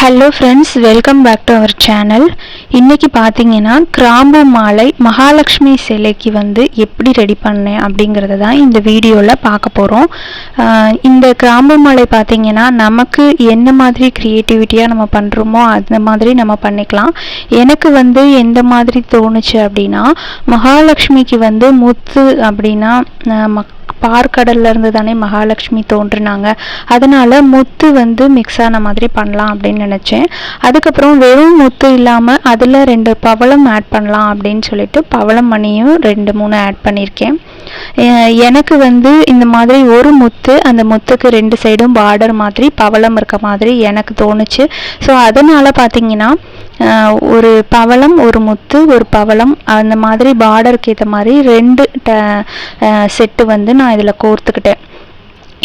Hello friends, welcome back to our channel. இன்றைக்கி பார்த்தீங்கன்னா கிராம்பு மாலை மகாலட்சுமி சிலைக்கு எப்படி ரெடி பண்ணேன் அப்படிங்கிறத தான் இந்த வீடியோவில் பார்க்க போகிறோம். இந்த கிராம்பு மாலை பார்த்தீங்கன்னா நமக்கு என்ன மாதிரி க்ரியேட்டிவிட்டியாக நம்ம பண்ணுறோமோ அந்த மாதிரி நம்ம பண்ணிக்கலாம். எனக்கு எந்த மாதிரி தோணுச்சு அப்படின்னா, மகாலட்சுமிக்கு முத்து அப்படின்னா பார்க்கடல்ல இருந்து தானே மகாலட்சுமி தோன்றுனாங்க. அதனால முத்து மிக்ஸ் ஆன மாதிரி பண்ணலாம் அப்படின்னு நினச்சேன். அதுக்கப்புறம் வெறும் முத்து இல்லாமல் அதில் 2 பவளம் ஆட் பண்ணலாம் அப்படின்னு சொல்லிட்டு பவளம் மணியும் 2-3 ஆட் பண்ணியிருக்கேன். எனக்கு இந்த மாதிரி ஒரு முத்து, அந்த முத்துக்கு 2 சைடும் பார்டர் மாதிரி பவளம் இருக்க மாதிரி எனக்கு தோணுச்சு. ஸோ அதனால் பார்த்தீங்கன்னா ஒரு பவளம், ஒரு முத்து, ஒரு பவளம், அந்த மாதிரி பார்டருக்கு ஏற்ற மாதிரி 2 செட்டு நான் இதில் கோர்த்துக்கிட்டேன்.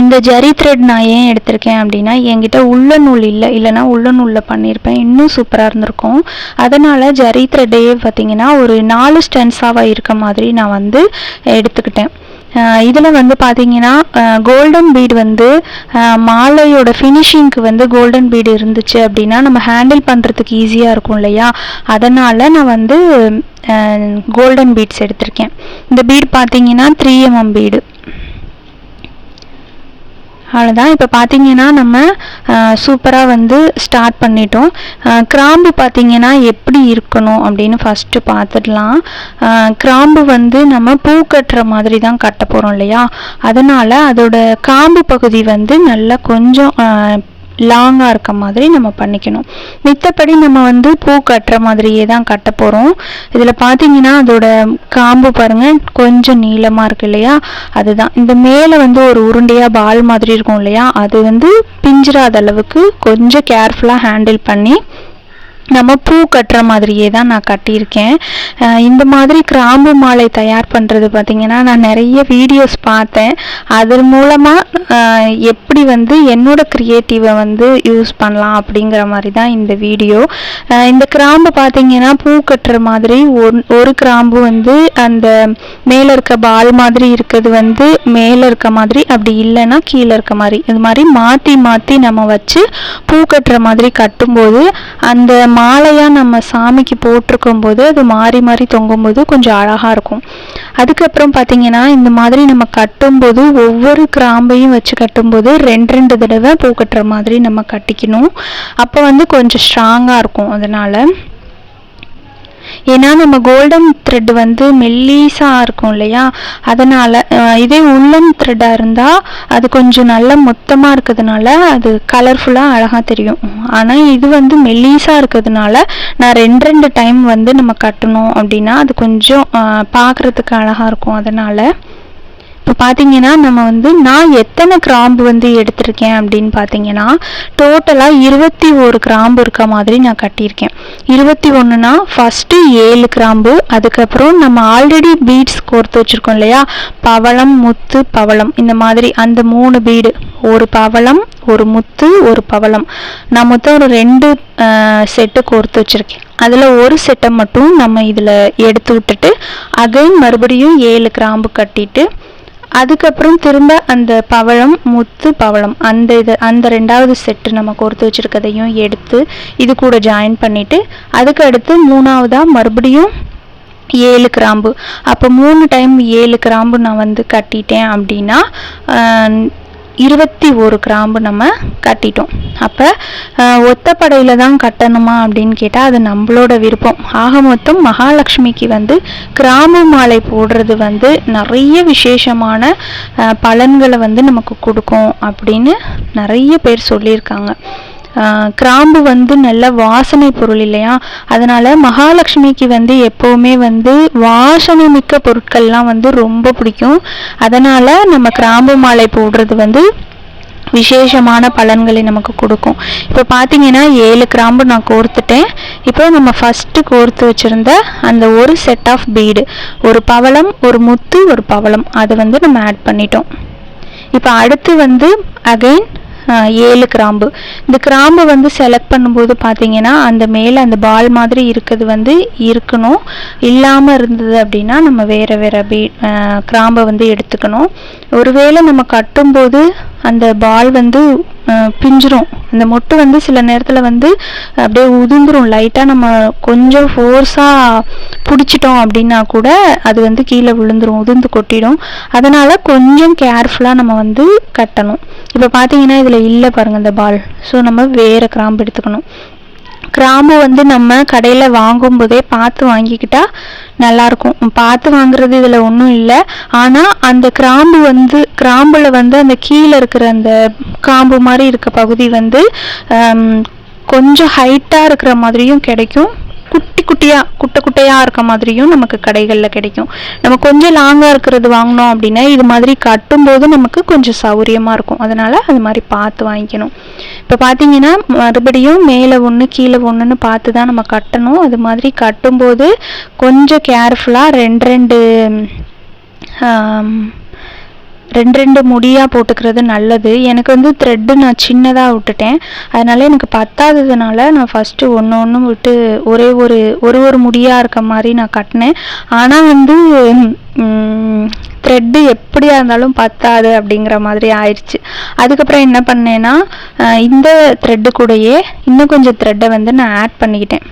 இந்த ஜரி த்ரெட் நான் ஏன் எடுத்திருக்கேன் அப்படின்னா, என்கிட்ட உள்ள நூல் இல்லைன்னா உள்ள நூலில் பண்ணியிருப்பேன், இன்னும் சூப்பராக இருந்திருக்கும். அதனால் ஜரி த்ரெட்டையே பார்த்திங்கன்னா ஒரு 4 ஸ்டென்ஸாவாக இருக்க மாதிரி நான் எடுத்துக்கிட்டேன். இதில் பார்த்தீங்கன்னா கோல்டன் பீடு மாலையோட ஃபினிஷிங்க்கு கோல்டன் பீடு இருந்துச்சு அப்படின்னா நம்ம ஹேண்டில் பண்ணுறதுக்கு ஈஸியாக இருக்கும் இல்லையா. அதனால் நான் கோல்டன் பீட்ஸ் எடுத்திருக்கேன். இந்த பீடு பார்த்தீங்கன்னா 3mm பீடு. அவ்வளோதான். இப்போ பார்த்தீங்கன்னா நம்ம சூப்பராக ஸ்டார்ட் பண்ணிட்டோம். கிராம்பு பார்த்தீங்கன்னா எப்படி இருக்கணும் அப்படின்னு ஃபஸ்ட்டு பார்த்துடலாம். கிராம்பு நம்ம பூ கட்டுற மாதிரி தான் கட்ட போகிறோம் இல்லையா. அதனால் அதோட காம்பு பகுதி நல்லா கொஞ்சம் லாங்காக இருக்க மாதிரி நம்ம பண்ணிக்கணும். மித்தப்படி நம்ம பூ கட்டுற மாதிரியே தான் கட்ட போகிறோம். இதில் பார்த்தீங்கன்னா அதோட காம்பு பாருங்கள் கொஞ்சம் நீளமாக இருக்கு இல்லையா. அதுதான் இந்த மேலே ஒரு உருண்டையாக பால் மாதிரி இருக்கும் இல்லையா, அது பிஞ்சிராத அளவுக்கு கொஞ்சம் கேர்ஃபுல்லாக ஹேண்டில் பண்ணி நம்ம பூ கட்டுற மாதிரியே தான் நான் கட்டியிருக்கேன். இந்த மாதிரி கிராம்பு மாலை தயார் பண்ணுறது பார்த்திங்கன்னா நான் நிறைய வீடியோஸ் பார்த்தேன். அது மூலமாக எப்படி என்னோட க்ரியேட்டிவை யூஸ் பண்ணலாம் அப்படிங்கிற மாதிரி தான் இந்த வீடியோ. இந்த கிராம்பு பார்த்திங்கன்னா பூ கட்டுற மாதிரி ஒரு கிராம்பு அந்த மேலே இருக்க பால் மாதிரி இருக்கிறது மேலே இருக்க மாதிரி, அப்படி இல்லைன்னா கீழே இருக்க மாதிரி, இது மாதிரி மாற்றி மாற்றி நம்ம வச்சு பூ கட்டுற மாதிரி கட்டும்போது அந்த மாலையாக நம்ம சாமிக்கு போட்டிருக்கும் போது அது மாறி மாறி தொங்கும்போது கொஞ்சம் அழகாக இருக்கும். அதுக்கப்புறம் பார்த்திங்கன்னா இந்த மாதிரி நம்ம கட்டும்போது ஒவ்வொரு கிராம்பையும் வச்சு கட்டும்போது 2 தடவை பூ கட்டுற மாதிரி நம்ம கட்டிக்கணும். அப்போ கொஞ்சம் ஸ்ட்ராங்காக இருக்கும். அதனால் ஏன்னா நம்ம கோல்டன் த்ரெட் மெல்லீஸாக இருக்கும் இல்லையா. அதனால் இதே உள்ளன் த்ரெட்டாக இருந்தால் அது கொஞ்சம் நல்லா மொத்தமாக இருக்கிறதுனால அது கலர்ஃபுல்லாக அழகாக தெரியும். ஆனால் இது மெல்லீஸாக இருக்கிறதுனால நான் 2 டைம் நம்ம கட்டணும் அப்படின்னா அது கொஞ்சம் பார்க்குறதுக்கு அழகாக இருக்கும். அதனால் இப்போ பார்த்தீங்கன்னா நம்ம நான் எத்தனை கிராம்பு எடுத்திருக்கேன் அப்படின்னு பார்த்தீங்கன்னா டோட்டலாக 21 கிராம்பு இருக்க மாதிரி நான் கட்டியிருக்கேன். 21னா ஃபஸ்ட்டு 7 கிராம்பு, அதுக்கப்புறம் நம்ம ஆல்ரெடி பீட்ஸ் கோர்த்து வச்சுருக்கோம் இல்லையா, பவளம், முத்து, பவளம், இந்த மாதிரி அந்த 3 பீடு, ஒரு பவளம், ஒரு முத்து, ஒரு பவளம், நான் மொத்தம் ஒரு 2 செட்டு கோர்த்து வச்சுருக்கேன். அதில் ஒரு செட்டை மட்டும் நம்ம இதில் எடுத்து விட்டுட்டு அகைன் மறுபடியும் 7 கிராம்பு கட்டிட்டு அதுக்கப்புறம் திரும்ப அந்த பவளம், முத்து, பவளம் அந்த 2வது செட்டு நம்ம கோர்த்து வச்சுருக்கதையும் எடுத்து இது கூட ஜாயின் பண்ணிவிட்டு அதுக்கு அடுத்து 3வதாக மறுபடியும் 7 கிராம்பு. அப்போ 3 டைம் 7 கிராம்பு நான் கட்டிட்டேன் அப்படின்னா 21 கிராம்பு நம்ம கட்டிட்டோம். அப்போ ஒத்தப்படையில் தான் கட்டணுமா அப்படின்னு கேட்டால் அது நம்மளோட விருப்பம். ஆக மொத்தம் மகாலட்சுமிக்கு கிராம்பு மாலை போடுறது நிறைய விசேஷமான பலன்களை நமக்கு கொடுக்கும் அப்படின்னு நிறைய பேர் சொல்லியிருக்காங்க. கிராம்பு நல்ல வாசனை பொருள் இல்லையா. அதனால் மகாலட்சுமிக்கு எப்போவுமே வாசனை மிக்க பொருட்கள்லாம் ரொம்ப பிடிக்கும். அதனால் நம்ம கிராம்பு மாலை போடுறது விசேஷமான பலன்களை நமக்கு கொடுக்கும். இப்போ பார்த்தீங்கன்னா 7 கிராம்பு நான் கோர்த்துட்டேன். இப்போ நம்ம ஃபஸ்ட்டு கோர்த்து வச்சுருந்த அந்த ஒரு செட் ஆஃப் பீடு, ஒரு பவளம், ஒரு முத்து, ஒரு பவளம், அதை நம்ம ஆட் பண்ணிட்டோம். இப்போ அடுத்து அகைன் 7 கிராம்பு. இந்த கிராம்பு வந்து செலக்ட் பண்ணும்போது பார்த்தீங்கன்னா அந்த மேலே அந்த பால் மாதிரி இருக்கிறது வந்து இருக்கணும். இல்லாமல் இருந்தது அப்படின்னா நம்ம வேறு வேறு கிராம்பை வந்து எடுத்துக்கணும். ஒருவேளை நம்ம கட்டும்போது அந்த பால் வந்து பிஞ்சிரும். அந்த மொட்டு வந்து சில நேரத்தில் வந்து அப்படியே உதிர்ந்துடும். லைட்டாக நம்ம கொஞ்சம் ஃபோர்ஸாக பிடிச்சிட்டோம் அப்படின்னா கூட அது வந்து கீழே விழுந்துடும், உதிர்ந்து கொட்டிடும். அதனால் கொஞ்சம் கேர்ஃபுல்லாக நம்ம வந்து கட்டணும். இப்போ பார்த்தீங்கன்னா இதில் இல்லை பாருங்கள் இந்த பால். ஸோ நம்ம வேறு கிராம்பு எடுத்துக்கணும். கிராம்பு வந்து நம்ம கடையில் வாங்கும்போதே பார்த்து வாங்கிக்கிட்டால் நல்லாயிருக்கும். பார்த்து வாங்குறது இதில் ஒன்றும் இல்லை. ஆனால் அந்த கிராம்பில் வந்து அந்த கீழே இருக்கிற அந்த காம்பு மாதிரி இருக்க பகுதி வந்து கொஞ்சம் ஹைட்டாக இருக்கிற மாதிரியும் கிடைக்கும், குட்டையாக இருக்க மாதிரியும் நமக்கு கடைகளில் கிடைக்கும். நம்ம கொஞ்சம் லாங்காக இருக்கிறது வாங்கினோம் அப்படின்னா இது மாதிரி கட்டும்போது நமக்கு கொஞ்சம் சௌகரியமாக இருக்கும். அதனால் அது மாதிரி பார்த்து வாங்கிக்கணும். இப்போ பார்த்தீங்கன்னா மறுபடியும் மேலே ஒன்று கீழே ஒன்றுன்னு பார்த்து தான் நம்ம கட்டணும். அது மாதிரி கட்டும்போது கொஞ்சம் கேர்ஃபுல்லாக ரெண்டு முடியாக போட்டுக்கிறது நல்லது. எனக்கு வந்து த்ரெட்டு நான் சின்னதாக விட்டுட்டேன். அதனால் எனக்கு பத்தாததுனால நான் ஃபஸ்ட்டு ஒன்று விட்டு ஒரு முடியாக இருக்க மாதிரி நான் கட்டினேன். ஆனால் வந்து த்ரெட்டு எப்படியா இருந்தாலும் பத்தாது அப்படிங்கிற மாதிரி ஆயிடுச்சு. அதுக்கப்புறம் என்ன பண்ணேன்னா இந்த த்ரெட்டு கூடயே இன்னும் கொஞ்சம் த்ரெட்டை வந்து நான் ஆட் பண்ணிக்கிட்டேன்.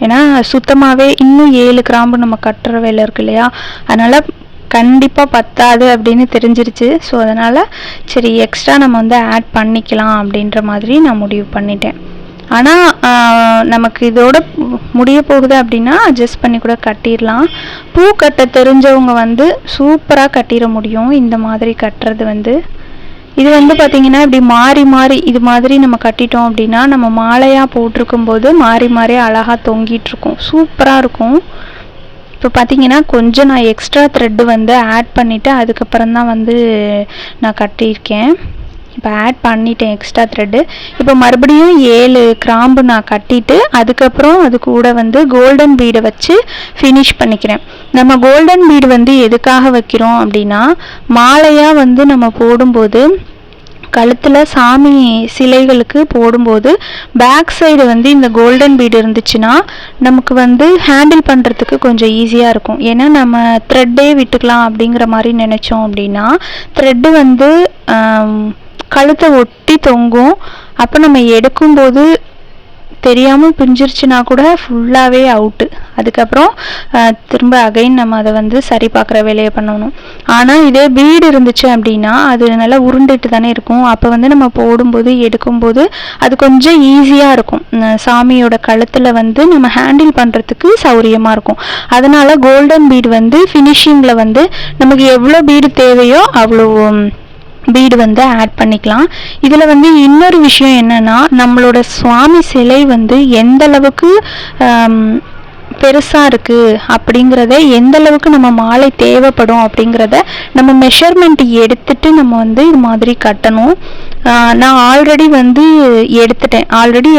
ஏன்னா சுத்தமாகவே இன்னும் 7 கிராம்பு நம்ம கட்டுற வேலை இருக்கு இல்லையா, அதனால் கண்டிப்பாக பத்தாது அப்படின்னு தெரிஞ்சிருச்சு. ஸோ அதனால் சரி எக்ஸ்ட்ரா நம்ம வந்து ஆட் பண்ணிக்கலாம் அப்படின்ற மாதிரி நான் முடிவு பண்ணிட்டேன். ஆனால் நமக்கு இதோட முடிய போகுது அப்படின்னா அட்ஜஸ்ட் பண்ணி கூட கட்டிடலாம். பூ கட்ட தெரிஞ்சவங்க வந்து சூப்பராக கட்டிட முடியும். இந்த மாதிரி கட்டுறது வந்து இது வந்து பார்த்திங்கன்னா இப்படி மாறி இது மாதிரி நம்ம கட்டிட்டோம் அப்படின்னா நம்ம மாலையாக போட்டிருக்கும் போது மாறி அழகாக தொங்கிட்டுருக்கும், சூப்பராக இருக்கும். இப்போ பார்த்திங்கன்னா கொஞ்சம் நான் எக்ஸ்ட்ரா த்ரெட்டு வந்து ஆட் பண்ணிவிட்டு அதுக்கப்புறம் தான் வந்து நான் கட்டியிருக்கேன். இப்போ ஆட் பண்ணிட்டேன் எக்ஸ்ட்ரா த்ரெட்டு. இப்போ மறுபடியும் 7 கிராம்பு நான் கட்டிட்டு அதுக்கப்புறம் அது கூட வந்து கோல்டன் பீடை வச்சு ஃபினிஷ் பண்ணிக்கிறேன். நம்ம கோல்டன் பீடு வந்து எதுக்காக வைக்கிறோம் அப்படின்னா மாலையாக வந்து நம்ம போடும்போது கழுத்தில் சாமி சிலைகளுக்கு போடும்போது பேக் சைடு வந்து இந்த கோல்டன் பீடு இருந்துச்சுன்னா நமக்கு வந்து ஹேண்டில் பண்ணுறதுக்கு கொஞ்சம் ஈஸியாக இருக்கும். ஏன்னா நம்ம த்ரெட்டே விட்டுக்கலாம் அப்படிங்கிற மாதிரி நினச்சோம் அப்படின்னா த்ரெட்டு வந்து கழுத்தை ஒட்டி தொங்கும். அப்போ நம்ம எடுக்கும்போது தெரியாமல் பிரிஞ்சிருச்சுன்னா கூட ஃபுல்லாகவே அவுட்டு. அதுக்கப்புறம் திரும்ப அகைன் நம்ம அதை வந்து சரி பார்க்குற வேலையை பண்ணணும். ஆனால் இதே பீடு இருந்துச்சு அப்படின்னா அது நல்லா உருண்டுட்டு தானே இருக்கும். அப்போ வந்து நம்ம போடும்போது எடுக்கும்போது அது கொஞ்சம் ஈஸியாக இருக்கும். சாமியோட கழுத்தில் வந்து நம்ம ஹேண்டில் பண்ணுறதுக்கு சௌரியமாக இருக்கும். அதனால் கோல்டன் பீடு வந்து ஃபினிஷிங்கில் வந்து நமக்கு எவ்வளோ பீடு தேவையோ அவ்வளோ பீடு வந்து ஆட் பண்ணிக்கலாம். இதில் வந்து இன்னொரு விஷயம் என்னென்னா நம்மளோட சுவாமி சிலை வந்து எந்த அளவுக்கு பெருசாக இருக்குது அப்படிங்கிறத எந்த அளவுக்கு நம்ம மாலை தேவைப்படும் அப்படிங்கிறத நம்ம மெஷர்மெண்ட் எடுத்துட்டு நம்ம வந்து இது மாதிரி கட்டணும். நான் ஆல்ரெடி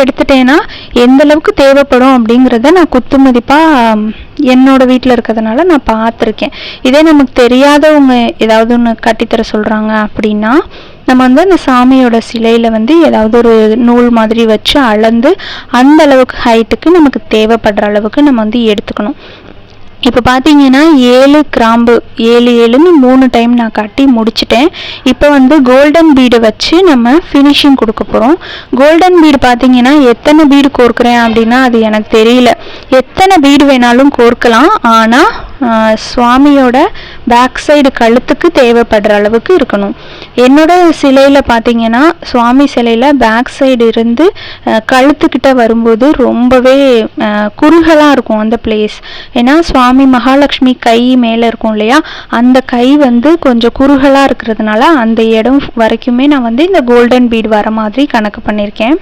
எடுத்துட்டேன்னா எந்த அளவுக்கு தேவைப்படும் அப்படிங்கிறத நான் குத்து மதிப்பாக என்னோட வீட்டில் இருக்கிறதுனால நான் பார்த்துருக்கேன். இதே நமக்கு தெரியாதவங்க ஏதாவது ஒன்று கட்டித்தர சொல்கிறாங்க அப்படின்னா நம்ம வந்து அந்த சாமியோட சிலையில் வந்து ஏதாவது ஒரு நூல் மாதிரி வச்சு அளந்து அந்த அளவுக்கு ஹைட்டுக்கு நமக்கு தேவைப்படுற அளவுக்கு நம்ம வந்து எடுத்துக்கணும். இப்போ பார்த்தீங்கன்னா 7 கிராம்பு 7ன்னு 3 டைம் நான் கட்டி முடிச்சிட்டேன். இப்போ வந்து கோல்டன் பீடை வச்சு நம்ம ஃபினிஷிங் கொடுக்க போகிறோம். கோல்டன் பீடு பார்த்தீங்கன்னா எத்தனை பீடு கோர்க்குறேன் அப்படின்னா அது எனக்கு தெரியல. எத்தனை பீடு வேணாலும் கோர்க்கலாம். ஆனால் சுவாமியோட பேக் சைடு கழுத்துக்கு தேவைப்படுற அளவுக்கு இருக்கணும். என்னோட சிலையில் பார்த்தீங்கன்னா சுவாமி சிலையில் பேக் சைடு இருந்து கழுத்துக்கிட்ட வரும்போது ரொம்பவே குறுகலாக இருக்கும் அந்த பிளேஸ். ஏன்னா சுவாமி மகாலட்சுமி கை மேலே இருக்கும் இல்லையா, அந்த கை வந்து கொஞ்சம் குறுகலாக இருக்கிறதுனால அந்த இடம் வரைக்குமே நான் வந்து இந்த கோல்டன் பீடு வர மாதிரி கணக்கு பண்ணியிருக்கேன்.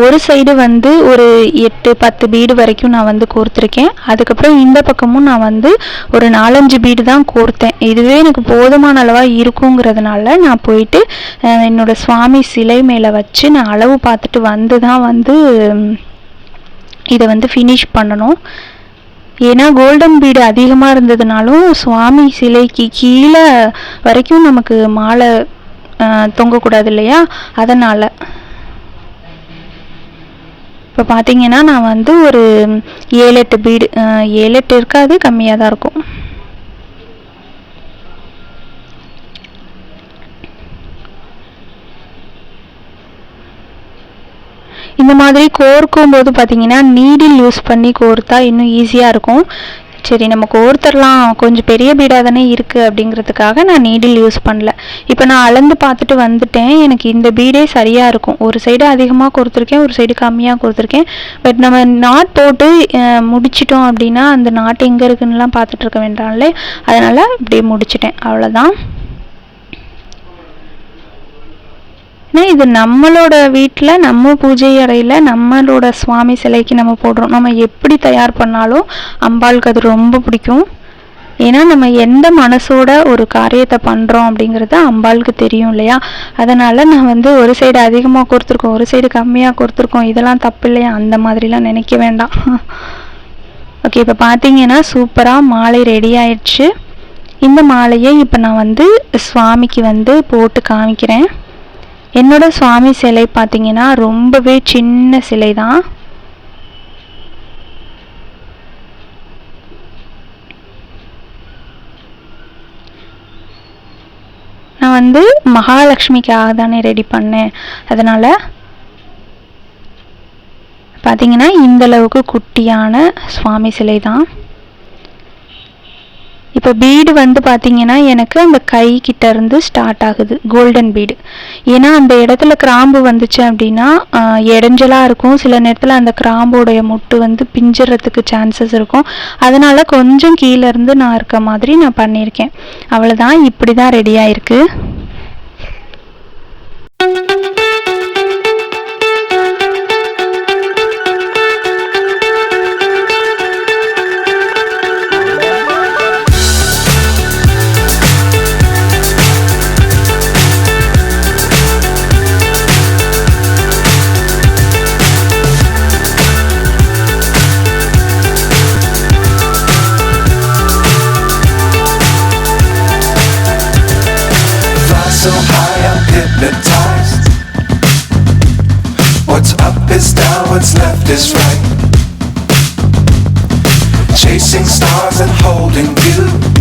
ஒரு சைடு வந்து ஒரு 8-10 பீடு வரைக்கும் நான் வந்து கோர்த்துருக்கேன். அதுக்கப்புறம் இந்த பக்கமும் நான் வந்து ஒரு 4-5 பீடு தான் கோர்த்தேன். இதுவே எனக்கு போதுமான அளவாக இருக்குங்கிறதுனால நான் போயிட்டு என்னோடய சுவாமி சிலை மேலே வச்சு நான் அளவு பார்த்துட்டு வந்து தான் வந்து இதை வந்து ஃபினிஷ் பண்ணணும். ஏன்னா கோல்டன் பீடு அதிகமாக இருந்ததுனாலும் சுவாமி சிலைக்கு கீழே வரைக்கும் நமக்கு மாலை தொங்கக்கூடாது இல்லையா, அதனால். இப்போ பார்த்தீங்கன்னா நான் வந்து ஒரு 7-8 பீடு, 7-8 இருக்காது, கம்மியாக தான் இருக்கும். இந்த மாதிரி கோர்க்கும் போது பார்த்தீங்கன்னா நீடில் யூஸ் பண்ணி கோர்த்தா இன்னும் ஈஸியாக இருக்கும். சரி, நம்ம கோர்த்தரலாம், கொஞ்சம் பெரிய பீடாக தானே இருக்குது அப்படிங்கிறதுக்காக நான் நீடில் யூஸ் பண்ணல. இப்போ நான் அளந்து பார்த்துட்டு வந்துட்டேன். எனக்கு இந்த பீடே சரியாக இருக்கும். ஒரு சைடு அதிகமாக கோர்த்துருக்கேன், ஒரு சைடு கம்மியாக கோர்த்துருக்கேன். பட் நம்ம நாட் போட்டு முடிச்சிட்டோம் அப்படின்னா அந்த நாட் எங்கே இருக்குன்னுலாம் பார்த்துட்டு இருக்க வேண்டாம்ல, அதனால் இப்படியே முடிச்சிட்டேன், அவ்வளோதான். இது நம்மளோட வீட்டில், நம்ம பூஜை அறையில் நம்மளோட சுவாமி சிலைக்கு நம்ம போடுறோம். நம்ம எப்படி தயார் பண்ணாலும் அம்பாளுக்கு அது ரொம்ப பிடிக்கும். ஏன்னா நம்ம எந்த மனசோட ஒரு காரியத்தை பண்ணுறோம் அப்படிங்கிறது அம்பாளுக்கு தெரியும் இல்லையா. அதனால் நான் வந்து ஒரு சைடு அதிகமாக கொடுத்துருக்கோம், ஒரு சைடு கம்மியாக கொடுத்துருக்கோம், இதெல்லாம் தப்பு இல்லையா, அந்த மாதிரிலாம் நினைக்க வேண்டாம். ஓகே, இப்போ பார்த்தீங்கன்னா சூப்பராக மாலை ரெடி ஆயிடுச்சு. இந்த மாலையை இப்போ நான் வந்து சுவாமிக்கு வந்து போட்டு காமிக்கிறேன். என்னோட சுவாமி சிலை பார்த்தீங்கன்னா ரொம்பவே சின்ன சிலை தான். நான் வந்து மகாலட்சுமிக்காக தானே ரெடி பண்ணேன், அதனால் பார்த்தீங்கன்னா இந்தளவுக்கு குட்டியான சுவாமி சிலை தான். இப்போ பீடு வந்து பார்த்தீங்கன்னா எனக்கு அந்த கை கிட்ட இருந்து ஸ்டார்ட் ஆகுது கோல்டன் பீடு. ஏன்னா அந்த இடத்துல கிராம்பு வந்துச்சு அப்படின்னா இடைஞ்சலாக இருக்கும். சில நேரத்தில் அந்த கிராம்போடைய முட்டு வந்து பிஞ்சிறதுக்கு சான்சஸ் இருக்கும். அதனால் கொஞ்சம் கீழே இருந்து நான் இருக்க மாதிரி நான் பண்ணியிருக்கேன். அவ்வளோதான், இப்படி தான் ரெடி ஆயிருக்கு. So high I'm hypnotized. What's up is down, what's left is right. Chasing stars and holding you.